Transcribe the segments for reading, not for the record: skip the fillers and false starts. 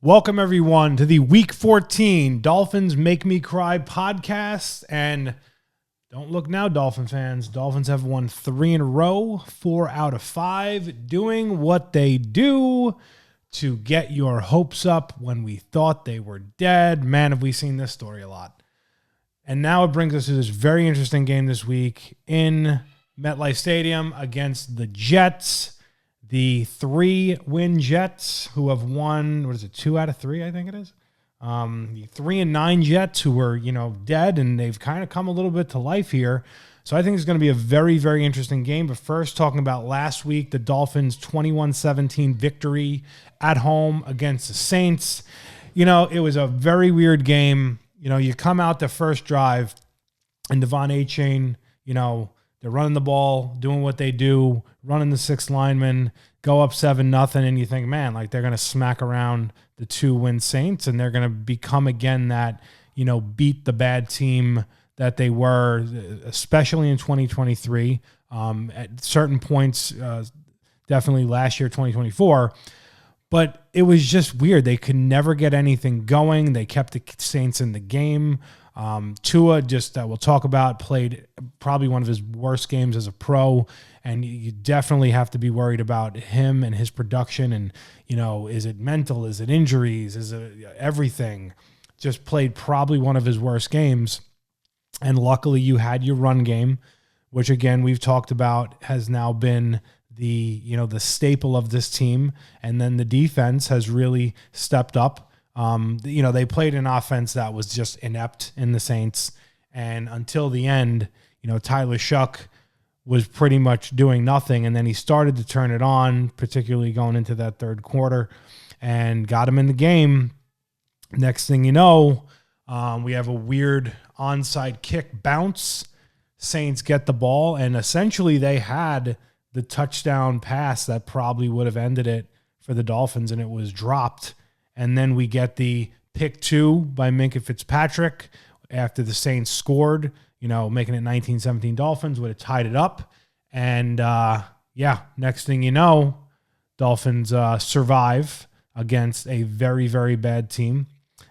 Welcome, everyone, to the Week 14 Dolphins Make Me Cry podcast. And don't look now, Dolphin fans. Dolphins have won 3 in a row, 4 out of 5, doing what they do to get your hopes up when we thought they were dead. Man, have we seen this story a lot. And now it brings us to this very interesting game this week in MetLife Stadium against the Jets. The 3-win Jets, who have won, 2 out of 3, I think it is. The 3-9 Jets, who were, dead, and they've kind of come a little bit to life here. So I think it's going to be a very, very interesting game. But first, talking about last week, the Dolphins' 21-17 victory at home against the Saints. It was a very weird game. You come out the first drive, and Devon Achane, they're running the ball, doing what they do, running the 6 linemen, go up 7-0, and you think, man, like they're going to smack around the 2-win Saints, and they're going to become again that, beat the bad team that they were, especially in 2023. At certain points, definitely last year, 2024. But it was just weird. They could never get anything going. They kept the Saints in the game. Tua, just that we'll talk about, played probably one of his worst games as a pro, and you definitely have to be worried about him and his production. And, is it mental? Is it injuries? Is it everything? Just played probably one of his worst games. And luckily you had your run game, which again, we've talked about, has now been the staple of this team. And then the defense has really stepped up. They played an offense that was just inept in the Saints. And until the end, Tyler Shuck was pretty much doing nothing. And then he started to turn it on, particularly going into that third quarter, and got him in the game. Next thing you know, we have a weird onside kick bounce. Saints get the ball, and essentially they had the touchdown pass that probably would have ended it for the Dolphins, and it was dropped. And then we get the pick 2 by Minkah Fitzpatrick after the Saints scored, making it 19-17 Dolphins, would have tied it up. And, next thing you know, Dolphins survive against a very, very bad team,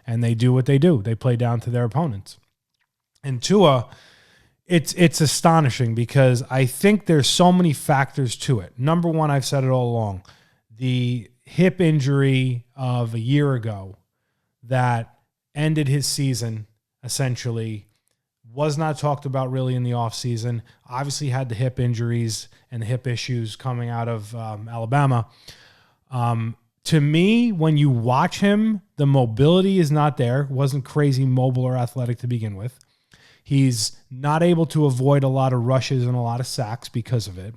and they do what they do. They play down to their opponents. And Tua, it's astonishing because I think there's so many factors to it. Number one, I've said it all along, the hip injury of a year ago that ended his season, essentially, was not talked about really in the offseason. Obviously had the hip injuries and the hip issues coming out of Alabama. To me, when you watch him, the mobility is not there. Wasn't crazy mobile or athletic to begin with. He's not able to avoid a lot of rushes and a lot of sacks because of it.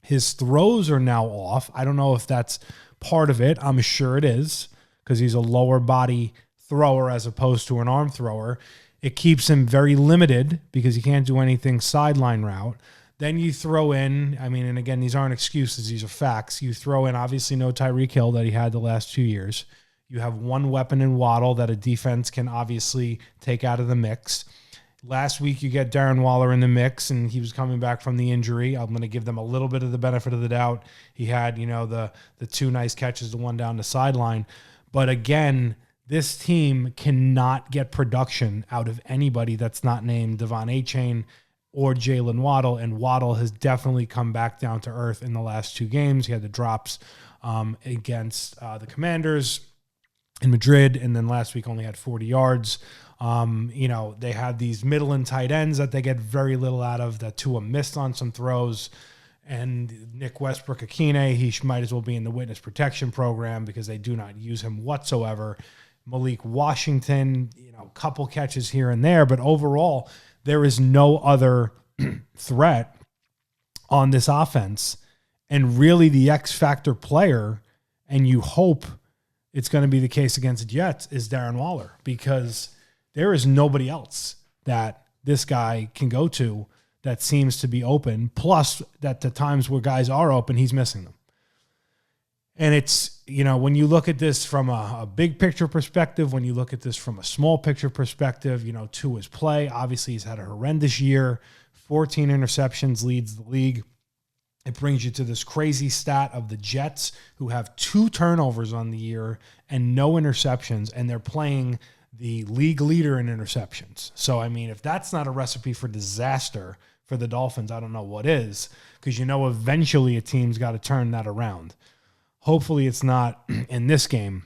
His throws are now off. I don't know if that's part of it. I'm sure it is, because he's a lower body thrower as opposed to an arm thrower. It keeps him very limited because he can't do anything sideline route. Then you throw in, and again, these aren't excuses, these are facts. You throw in, obviously, no Tyreek Hill that he had the last 2 years. You have one weapon in Waddle that a defense can obviously take out of the mix. Last week, you get Darren Waller in the mix, and he was coming back from the injury. I'm going to give them a little bit of the benefit of the doubt. He had, the 2 nice catches, the one down the sideline. But again, this team cannot get production out of anybody that's not named Devon Achane or Jalen Waddle, and Waddle has definitely come back down to earth in the last 2 games. He had the drops against the Commanders in Madrid, and then last week only had 40 yards. They have these middle and tight ends that they get very little out of, that Tua missed on some throws. And Nick Westbrook-Akine, he might as well be in the witness protection program because they do not use him whatsoever. Malik Washington, a couple catches here and there, but overall, there is no other threat on this offense. And really the X-factor player, and you hope it's going to be the case against the Jets, is Darren Waller, because there is nobody else that this guy can go to that seems to be open. Plus, that the times where guys are open, he's missing them. And it's, when you look at this from a big picture perspective, when you look at this from a small picture perspective, to his play, obviously he's had a horrendous year, 14 interceptions, leads the league. It brings you to this crazy stat of the Jets, who have 2 turnovers on the year and no interceptions, and they're playing the league leader in interceptions. So, I mean, if that's not a recipe for disaster for the Dolphins, I don't know what is, because eventually a team's got to turn that around. Hopefully it's not in this game,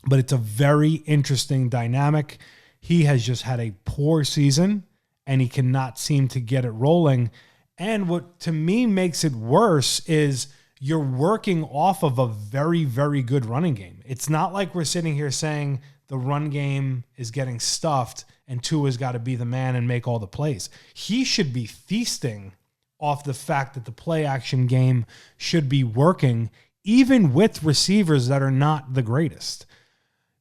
but it's a very interesting dynamic. He has just had a poor season, and he cannot seem to get it rolling. And what to me makes it worse is you're working off of a very, very good running game. It's not like we're sitting here saying the run game is getting stuffed and Tua's got to be the man and make all the plays. He should be feasting off the fact that the play action game should be working, even with receivers that are not the greatest.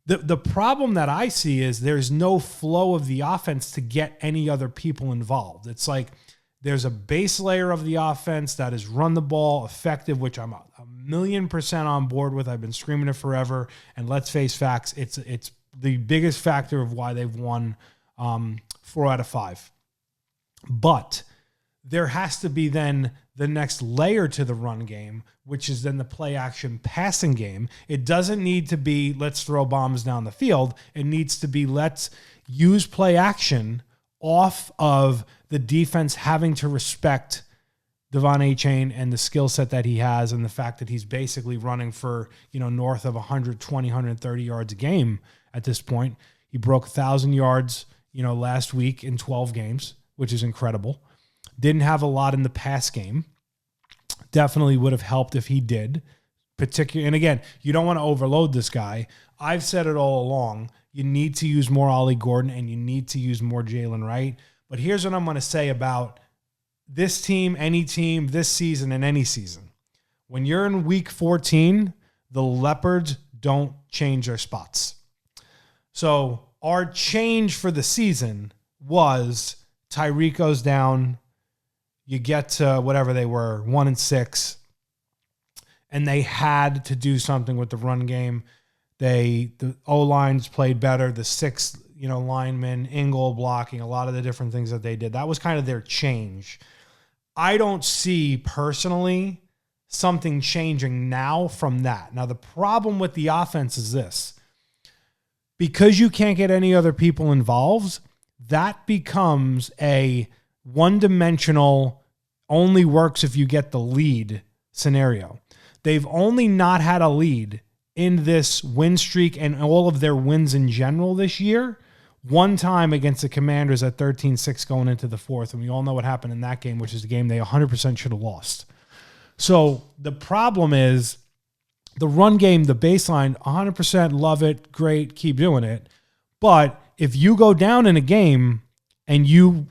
The problem that I see is there's no flow of the offense to get any other people involved. It's like there's a base layer of the offense that is run the ball effective, which I'm 1,000,000% on board with. I've been screaming it forever. And let's face facts, it's the biggest factor of why they've won 4 out of 5. But there has to be then the next layer to the run game, which is then the play action passing game. It doesn't need to be let's throw bombs down the field. It needs to be let's use play action off of the defense having to respect Devon Achane and the skill set that he has, and the fact that he's basically running for, north of 120, 130 yards a game at this point. He broke 1,000 yards, last week in 12 games, which is incredible. Didn't have a lot in the pass game. Definitely would have helped if he did. And again, you don't want to overload this guy. I've said it all along. You need to use more Ollie Gordon and you need to use more Jalen Wright. But here's what I'm going to say about this team, any team, this season, and any season. When you're in week 14, the Leopards don't change their spots. So our change for the season was Tyreek goes down. You get to whatever they were, 1-6. And they had to do something with the run game. The O-lines played better. The 6, linemen, Ingle blocking, a lot of the different things that they did. That was kind of their change. I don't see personally something changing now from that. Now, the problem with the offense is this. Because you can't get any other people involved, that becomes a one-dimensional, only works if you get the lead scenario. They've only not had a lead in this win streak and all of their wins in general this year. One time against the Commanders at 13-6 going into the fourth. And we all know what happened in that game, which is the game they 100% should have lost. So the problem is the run game, the baseline, 100% love it, great, keep doing it. But if you go down in a game and you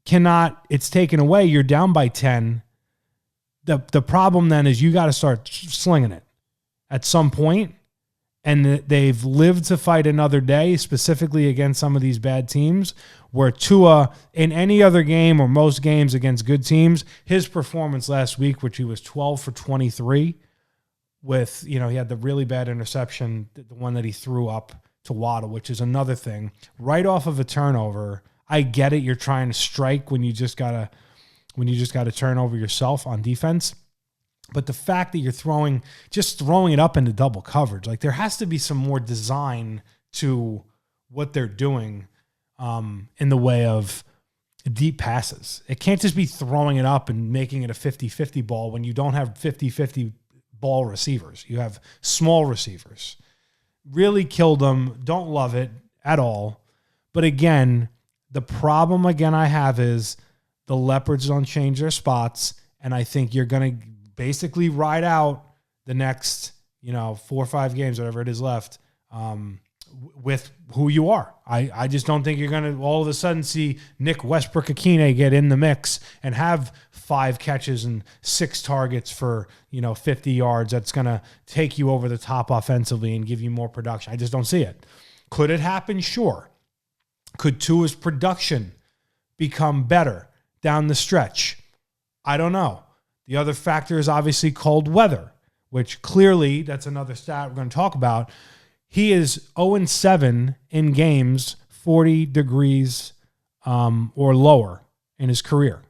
cannot, it's taken away, you're down by 10, the problem then is you got to start slinging it at some point. And they've lived to fight another day, specifically against some of these bad teams, where Tua, in any other game or most games against good teams, his performance last week, which he was 12 for 23 with, he had the really bad interception, the one that he threw up to Waddle, which is another thing. Right off of a turnover, I get it. You're trying to strike when you just gotta turn over yourself on defense. But the fact that you're throwing it up into double coverage, like there has to be some more design to what they're doing in the way of deep passes. It can't just be throwing it up and making it a 50-50 ball when you don't have 50-50 ball receivers. You have small receivers. Really killed them. Don't love it at all. But again, the problem I have is the Leopards don't change their spots, and I think you're going to basically ride out the next, 4 or 5 games, whatever it is left, with who you are. I just don't think you're going to all of a sudden see Nick Westbrook-Akine get in the mix and have 5 catches and 6 targets for, 50 yards. That's going to take you over the top offensively and give you more production. I just don't see it. Could it happen? Sure. Could Tua's production become better down the stretch? I don't know. The other factor is obviously cold weather, which clearly, that's another stat we're going to talk about. He is 0-7 in games 40 degrees or lower in his career.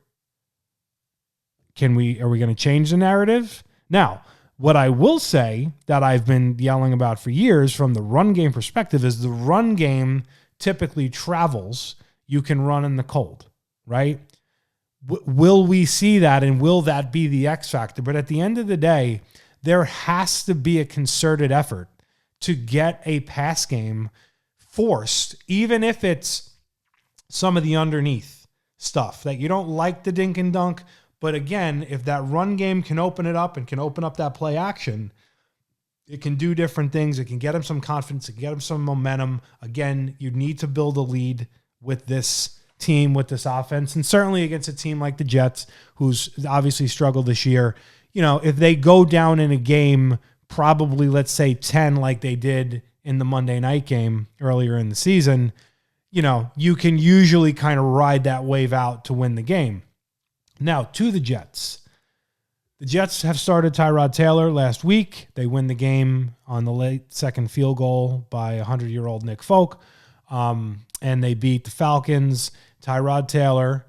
Are we going to change the narrative? Now, what I will say that I've been yelling about for years from the run game perspective is the run game typically travels. You can run in the cold, right? Will we see that, and will that be the X factor? But at the end of the day, there has to be a concerted effort to get a pass game forced, even if it's some of the underneath stuff that you don't like the dink and dunk. But again, if that run game can open it up and can open up that play action, it can do different things. It can get him some confidence. It can get him some momentum. Again, you need to build a lead with this team, with this offense, and certainly against a team like the Jets, who's obviously struggled this year. If they go down in a game, probably let's say 10 like they did in the Monday night game earlier in the season, you can usually kind of ride that wave out to win the game. Now, to the Jets. The Jets have started Tyrod Taylor last week. They win the game on the late second field goal by 100-year-old Nick Folk, and they beat the Falcons. Tyrod Taylor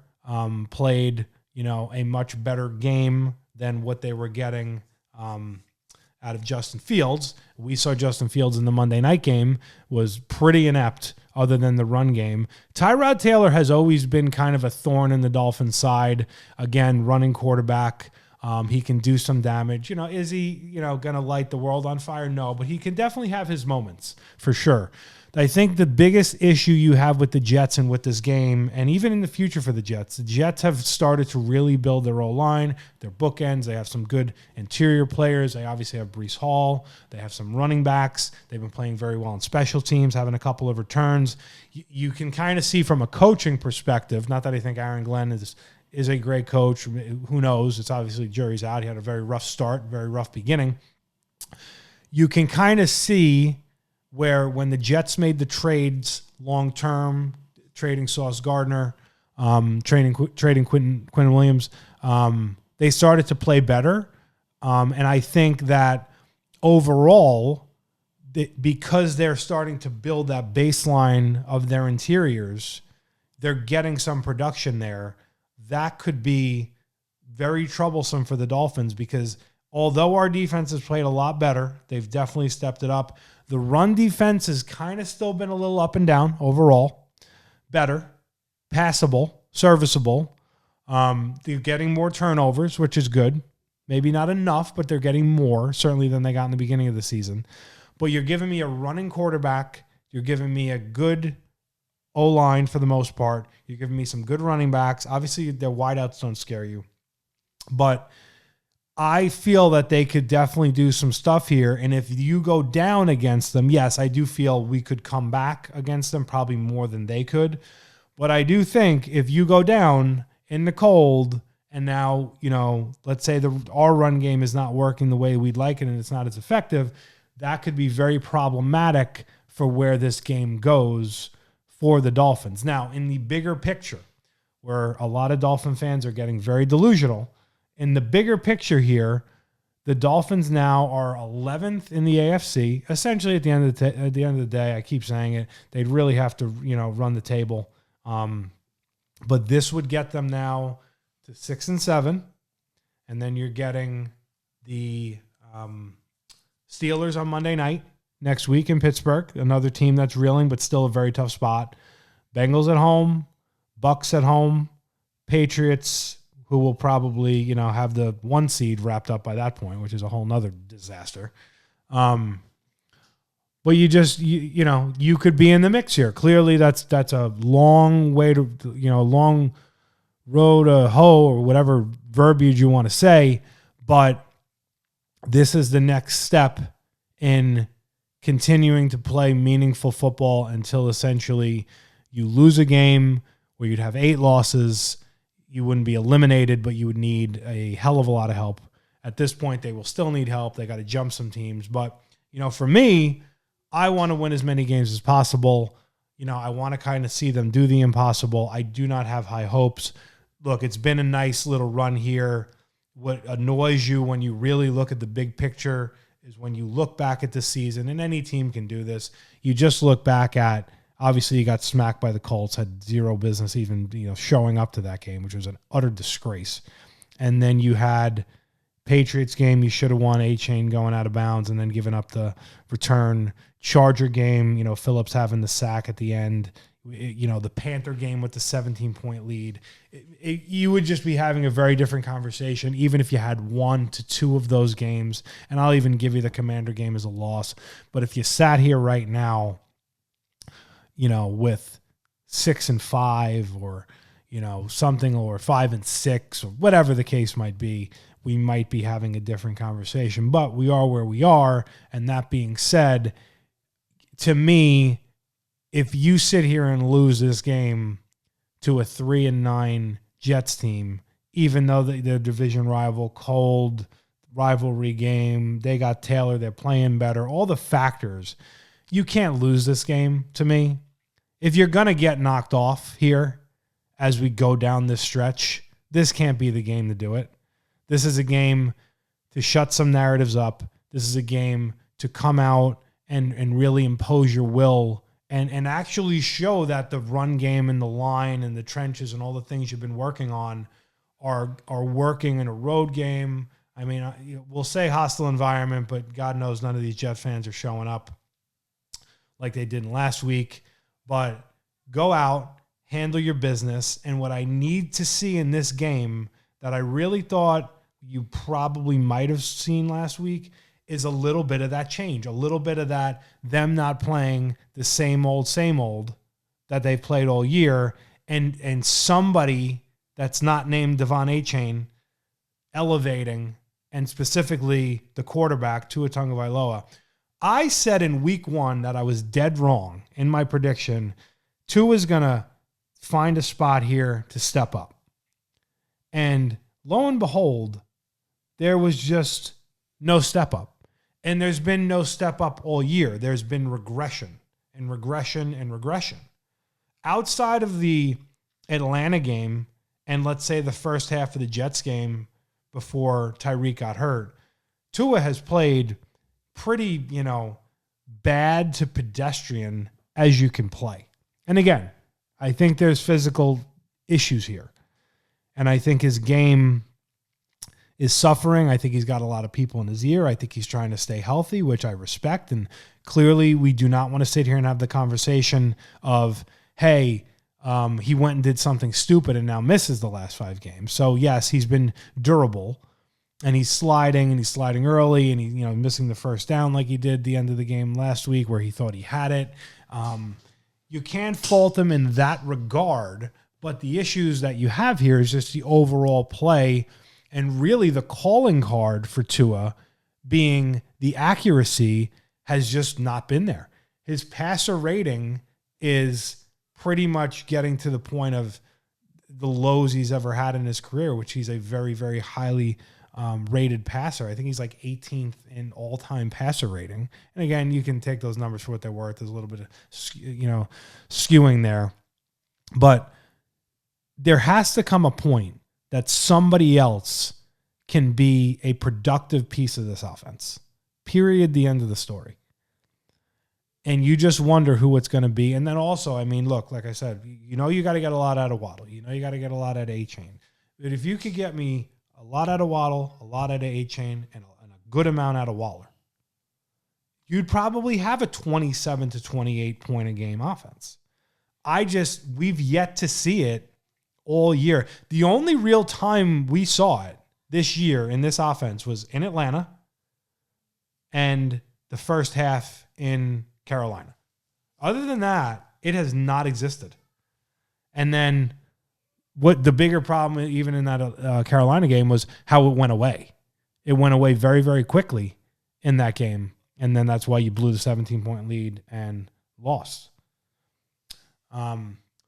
played, a much better game than what they were getting out of Justin Fields. We saw Justin Fields in the Monday night game was pretty inept other than the run game. Tyrod Taylor has always been kind of a thorn in the Dolphins' side. Again, running quarterback. He can do some damage. Is he, going to light the world on fire? No, but he can definitely have his moments for sure. I think the biggest issue you have with the Jets and with this game, and even in the future for the Jets have started to really build their O-line, their bookends. They have some good interior players. They obviously have Breece Hall. They have some running backs. They've been playing very well in special teams, having a couple of returns. You can kind of see from a coaching perspective, not that I think Aaron Glenn is a great coach. Who knows? It's obviously jury's out. He had a very rough start, very rough beginning. You can kind of see where when the Jets made the trades long-term, trading Sauce Gardner, trading Quinn Williams, they started to play better. And I think that overall, because they're starting to build that baseline of their interiors, they're getting some production there. That could be very troublesome for the Dolphins because although our defense has played a lot better, they've definitely stepped it up. The run defense has kind of still been a little up and down overall. Better, passable, serviceable. They're getting more turnovers, which is good. Maybe not enough, but they're getting more, certainly than they got in the beginning of the season. But you're giving me a running quarterback. You're giving me a good O-line for the most part. You're giving me some good running backs. Obviously, their wideouts don't scare you. But I feel that they could definitely do some stuff here. And if you go down against them, yes, I do feel we could come back against them probably more than they could. But I do think if you go down in the cold and now, let's say our run game is not working the way we'd like it and it's not as effective, that could be very problematic for where this game goes for the Dolphins. Now, in the bigger picture, where a lot of Dolphin fans are getting very delusional, in the bigger picture here, the Dolphins now are 11th in the AFC. Essentially, at the end of the day, I keep saying it, they'd really have to, run the table. But this would get them now to 6-7, and then you're getting the Steelers on Monday night next week in Pittsburgh, another team that's reeling, but still a very tough spot. Bengals at home, Bucks at home, Patriots, who will probably, have the 1 seed wrapped up by that point, which is a whole nother disaster. But you could be in the mix here. Clearly, that's a long way to, long road to hoe or whatever verbiage you want to say. But this is the next step in continuing to play meaningful football until essentially you lose a game where you'd have 8 losses. You wouldn't be eliminated, but you would need a hell of a lot of help. At this point, they will still need help. They got to jump some teams. But, for me, I want to win as many games as possible. I want to kind of see them do the impossible. I do not have high hopes. Look, it's been a nice little run here. What annoys you when you really look at the big picture is when you look back at the season, and any team can do this, you just look back at, obviously, you got smacked by the Colts, had zero business even showing up to that game, which was an utter disgrace. And then you had Patriots game, you should have won. A-Chain going out of bounds and then giving up the return. Charger game, Phillips having the sack at the end. The Panther game with the 17-point lead. You would just be having a very different conversation, even if you had 1 to 2 of those games. And I'll even give you the Commander game as a loss. But if you sat here right now, with 6-5 or, something, or 5-6 or whatever the case might be, we might be having a different conversation. But we are where we are. And that being said, to me, if you sit here and lose this game to a 3-9 Jets team, even though they're division rival, cold rivalry game, they got Taylor, they're playing better, all the factors, you can't lose this game to me. If you're going to get knocked off here as we go down this stretch, this can't be the game to do it. This is a game to shut some narratives up. This is a game to come out and really impose your will and actually show that the run game and the line and the trenches and all the things you've been working on are working in a road game. I mean, we'll say hostile environment, but God knows none of these Jet fans are showing up like they did last week. But go out, handle your business. And what I need to see in this game that I really thought you probably might have seen last week is a little bit of that change, a little bit of that, them not playing the same old that they've played all year, and somebody that's not named Devon A-Chain elevating, and specifically the quarterback, Tua Tagovailoa. I said in week 1 that I was dead wrong in my prediction. Tua's going to find a spot here to step up. And lo and behold, there was just no step up. And there's been no step up all year. There's been regression and regression and regression. Outside of the Atlanta game and let's say the first half of the Jets game before Tyreek got hurt, Tua has played pretty, bad to pedestrian as you can play. And again, I think there's physical issues here. And I think his game is suffering. I think he's got a lot of people in his ear. I think he's trying to stay healthy, which I respect. And clearly we do not want to sit here and have the conversation of, hey, he went and did something stupid and now misses the last 5 games. So yes, he's been durable and he's sliding early and he's, missing the first down like he did the end of the game last week where he thought he had it. You can't fault him in that regard, but the issues that you have here is just the overall play and really the calling card for Tua being the accuracy has just not been there. His passer rating is pretty much getting to the point of the lows he's ever had in his career, which he's a very, very highly rated passer. I think he's like 18th in all-time passer rating. And again, you can take those numbers for what they're worth. There's a little bit of, skewing there. But there has to come a point that somebody else can be a productive piece of this offense. Period. The end of the story. And you just wonder who it's going to be. And then also, look, like I said, you got to get a lot out of Waddle. You got to get a lot out of A-Chain. But if you could get me a lot out of Waddle, a lot out of A-Chain, and a good amount out of Waller, you'd probably have a 27 to 28 point a game offense. We've yet to see it all year. The only real time we saw it this year in this offense was in Atlanta and the first half in Carolina. Other than that, it has not existed. And then what the bigger problem, even in that Carolina game, was how it went away. It went away very, very quickly in that game. And then that's why you blew the 17-point lead and lost.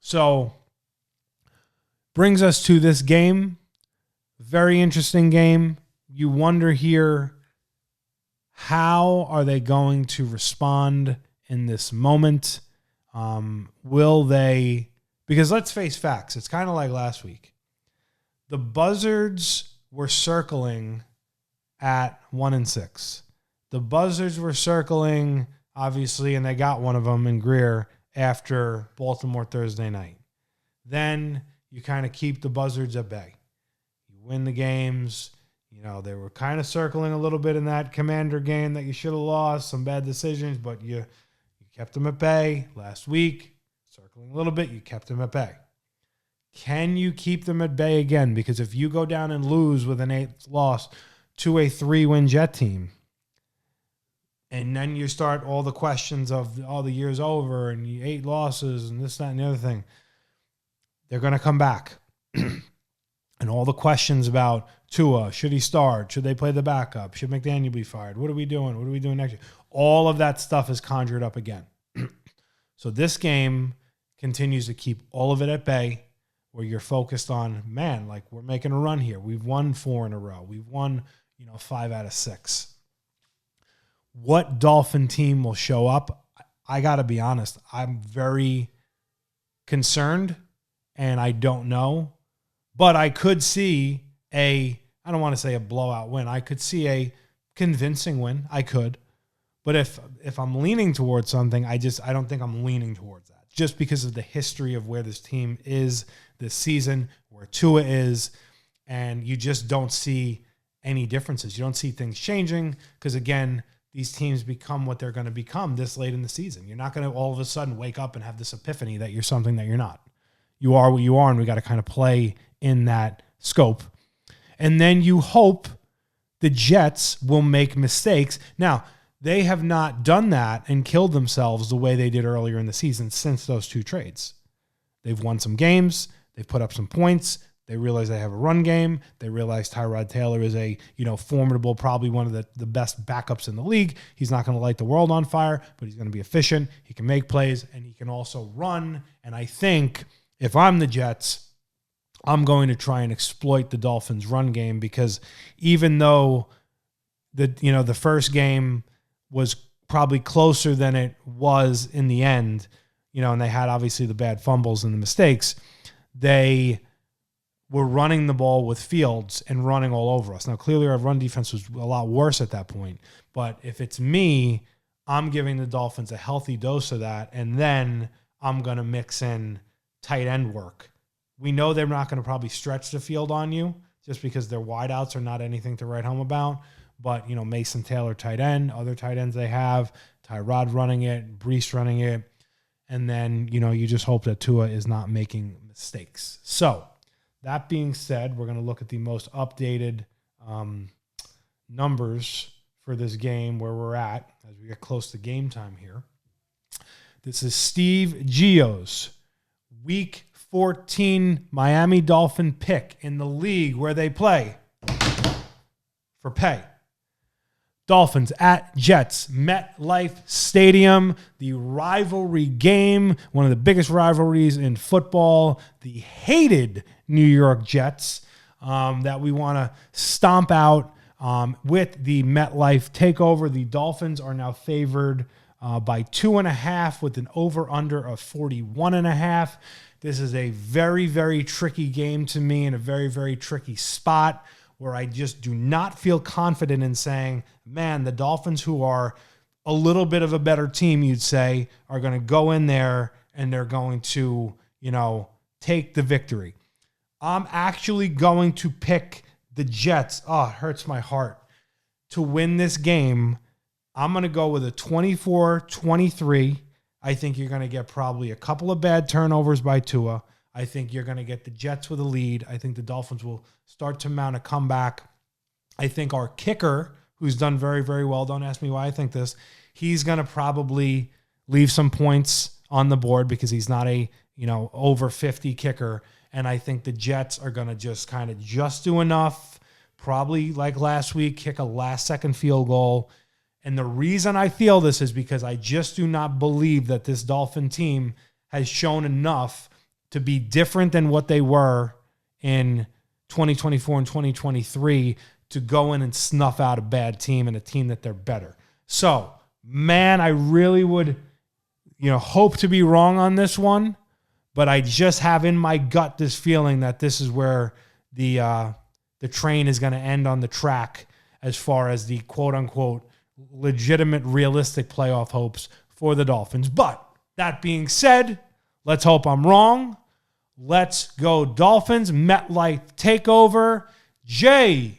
So brings us to this game. Very interesting game. You wonder here, how are they going to respond in this moment? Will they... Because let's face facts. It's kind of like last week. The Buzzards were circling at 1-6. The Buzzards were circling, obviously, and they got one of them in Greer after Baltimore Thursday night. Then you kind of keep the Buzzards at bay. You win the games. They were kind of circling a little bit in that Commander game that you should have lost, some bad decisions, but you kept them at bay. Last week, circling a little bit, you kept them at bay. Can you keep them at bay again? Because if you go down and lose with an 8th loss to a 3-win Jet team, and then you start all the questions of all the years over and 8 losses and this, that, and the other thing, they're going to come back. And all the questions about Tua, should he start? Should they play the backup? Should McDaniel be fired? What are we doing? What are we doing next year? All of that stuff is conjured up again. So this game continues to keep all of it at bay, where you're focused on, man, like, we're making a run here. We've won 4 in a row. We've won, 5 out of 6. What Dolphin team will show up? I got to be honest. I'm very concerned, and I don't know. But I could see I don't want to say a blowout win. I could see a convincing win. I could. But if I'm leaning towards something, I don't think I'm leaning towards that. Just because of the history of where this team is this season, where Tua is, and you just don't see any differences. You don't see things changing because, again, these teams become what they're going to become this late in the season. You're not going to all of a sudden wake up and have this epiphany that you're something that you're not. You are what you are, and we got to kind of play in that scope. And then you hope the Jets will make mistakes. Now, they have not done that and killed themselves the way they did earlier in the season since those 2 trades. They've won some games. They've put up some points. They realize they have a run game. They realize Tyrod Taylor is a, formidable, probably one of the best backups in the league. He's not going to light the world on fire, but he's going to be efficient. He can make plays, and he can also run. And I think if I'm the Jets, I'm going to try and exploit the Dolphins' run game, because even though the first game was probably closer than it was in the end, and they had obviously the bad fumbles and the mistakes, they were running the ball with Fields and running all over us. Now, clearly our run defense was a lot worse at that point, but if it's me, I'm giving the Dolphins a healthy dose of that, and then I'm going to mix in tight end work. We know they're not going to probably stretch the field on you just because their wideouts are not anything to write home about. But, Mason Taylor tight end, other tight ends they have, Tyrod running it, Brees running it. And then, you just hope that Tua is not making mistakes. So, that being said, we're going to look at the most updated numbers for this game, where we're at as we get close to game time here. This is Steve Gio's Week 14 Miami Dolphin pick in the league where they play for pay. Dolphins at Jets, MetLife Stadium, the rivalry game, one of the biggest rivalries in football, the hated New York Jets that we want to stomp out with the MetLife takeover. The Dolphins are now favored by 2.5 with an over-under of 41.5. This is a very, very tricky game to me, in a very, very tricky spot where I just do not feel confident in saying, man, the Dolphins, who are a little bit of a better team, you'd say, are going to go in there and they're going to, take the victory. I'm actually going to pick the Jets. Oh, it hurts my heart to win this game. I'm going to go with a 24-23. I think you're going to get probably a couple of bad turnovers by Tua. I think you're going to get the Jets with a lead. I think the Dolphins will start to mount a comeback. I think our kicker, who's done very, very well, don't ask me why I think this, he's going to probably leave some points on the board because he's not a, over 50 kicker. And I think the Jets are going to just kind of just do enough, probably like last week, kick a last-second field goal. And the reason I feel this is because I just do not believe that this Dolphin team has shown enough to be different than what they were in 2024 and 2023 to go in and snuff out a bad team and a team that they're better. So, man, I really would, hope to be wrong on this one, but I just have in my gut this feeling that this is where the train is going to end on the track as far as the quote-unquote legitimate, realistic playoff hopes for the Dolphins. But that being said, let's hope I'm wrong. Let's go Dolphins. MetLife takeover. Jets.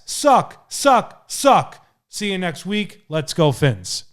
Suck, suck, suck. See you next week. Let's go, Fins.